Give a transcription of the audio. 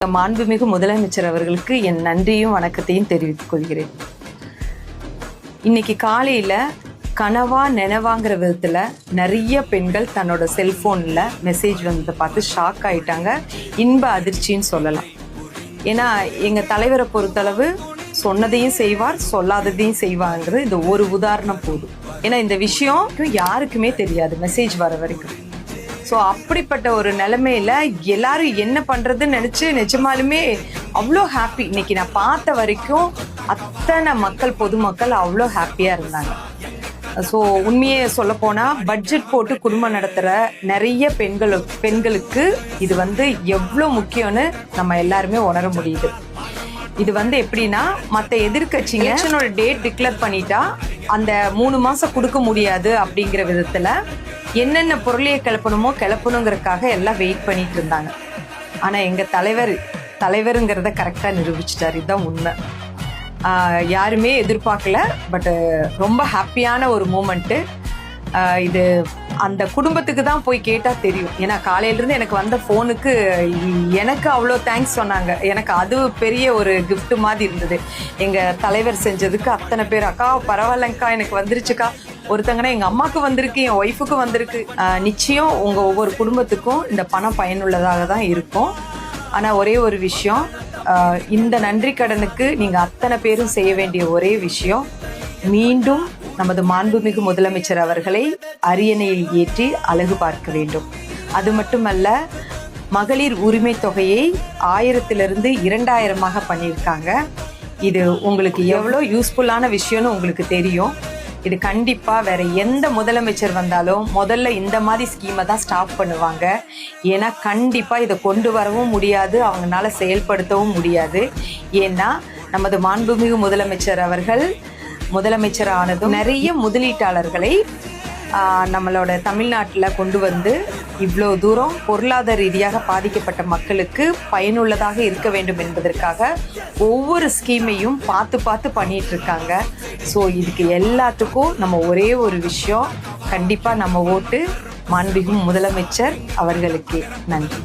மாண்புமிகு முதலமைச்சர் அவர்களுக்கு என் நன்றியும் வணக்கத்தையும் தெரிவித்துக் கொள்கிறேன். இன்னைக்கு காலையில கனவா நினைவாங்கிற விதத்துல நிறைய பெண்கள் தன்னோட செல்போன்ல மெசேஜ் வந்ததை பார்த்து ஷாக் ஆயிட்டாங்க. இன்ப அதிர்ச்சின்னு சொல்லலாம். ஏன்னா எங்க தலைவரை பொறுத்தளவு சொன்னதையும் செய்வார், சொல்லாததையும் செய்வாங்கிறது இந்த ஒரு உதாரணம் போதும். ஏன்னா இந்த விஷயம் யாருக்குமே தெரியாது மெசேஜ் வர வரைக்கும். ஸோ அப்படிப்பட்ட ஒரு நிலைமையில எல்லாரும் என்ன பண்றதுன்னு நினைச்சு நிஜமாலுமே அவ்வளோ ஹாப்பி. இன்னைக்கு நான் பார்த்த வரைக்கும் அத்தனை மக்கள், பொதுமக்கள் அவ்வளோ ஹாப்பியா இருந்தாங்க. ஸோ உண்மையே சொல்ல போனா பட்ஜெட் போட்டு குடும்பம் நடத்துற நிறைய பெண்களுக்கு இது எவ்வளோ முக்கியம்னு நம்ம எல்லாருமே உணர முடியுது. இது எப்படின்னா, மற்ற எதிர்கட்சிங்க எலெக்ஷனோட டேட் டிக்ளேர் பண்ணிட்டா அந்த 3 மாசம் கொடுக்க முடியாது அப்படிங்கிற விதத்துல என்னென்ன பொருளையை கிளப்பணுங்கிறதுக்காக எல்லாம் வெயிட் பண்ணிட்டு இருந்தாங்க. ஆனா எங்க தலைவருங்கிறத கரெக்டா நிரூபிச்சிட்டாரு. இதுதான் உண்மை. யாருமே எதிர்பார்க்கல. பட் ரொம்ப ஹாப்பியான ஒரு மூமெண்ட்டு இது. அந்த குடும்பத்துக்கு தான் போய் கேட்டா தெரியும். ஏன்னா காலையிலிருந்து எனக்கு வந்த ஃபோனுக்கு எனக்கு அவ்வளோ தேங்க்ஸ் சொன்னாங்க. எனக்கு அது பெரிய ஒரு கிஃப்ட் மாதிரி இருந்தது. எங்க தலைவர் செஞ்சதுக்கு அத்தனை பேர், அக்கா பரவாயில்லங்கக்கா எனக்கு வந்துருச்சுக்கா, ஒருத்தங்கன்னா எங்க அம்மாவுக்கு வந்திருக்கு, என் ஒய்ஃபுக்கு வந்திருக்கு. நிச்சயம் உங்க ஒவ்வொரு குடும்பத்துக்கும் இந்த பணம் பயனுள்ளதாக தான் இருக்கும். ஆனா ஒரே ஒரு விஷயம், இந்த நன்றி கடனுக்கு நீங்க அத்தனை பேரும் செய்ய வேண்டிய ஒரே விஷயம், மீண்டும் நமது மாண்புமிகு முதலமைச்சர் அவர்களை அரியணையில் ஏற்றி அழகு பார்க்க வேண்டும். அது மட்டுமல்ல, மகளிர் உரிமை தொகையை 1000 2000 பண்ணியிருக்காங்க. இது உங்களுக்கு எவ்வளோ யூஸ்ஃபுல்லான விஷயம்னு உங்களுக்கு தெரியும். இது கண்டிப்பா வேற எந்த முதலமைச்சர் வந்தாலும் முதல்ல இந்த மாதிரி ஸ்கீமை தான் ஸ்டாப் பண்ணுவாங்க. ஏன்னா கண்டிப்பா இதை கொண்டு வரவும் முடியாது, அவங்களால செயல்படுத்தவும் முடியாது. ஏன்னா நமது மாண்புமிகு முதலமைச்சர் அவர்கள் முதலமைச்சர் ஆனதும் நிறைய முதலீட்டாளர்களை நம்மளோட தமிழ்நாட்டில் கொண்டு வந்து இவ்வளோ தூரம் பொருளாதார ரீதியாக பாதிக்கப்பட்ட மக்களுக்கு பயனுள்ளதாக இருக்க வேண்டும் என்பதற்காக ஒவ்வொரு ஸ்கீமையும் பார்த்து பண்ணிட்டு இருக்காங்க. ஸோ இதுக்கு எல்லாத்துக்கும் நம்ம ஒரே ஒரு விஷயம், கண்டிப்பாக நம்ம ஓட்டு மாண்புமிகு முதலமைச்சர் அவர்களுக்கு. நன்றி.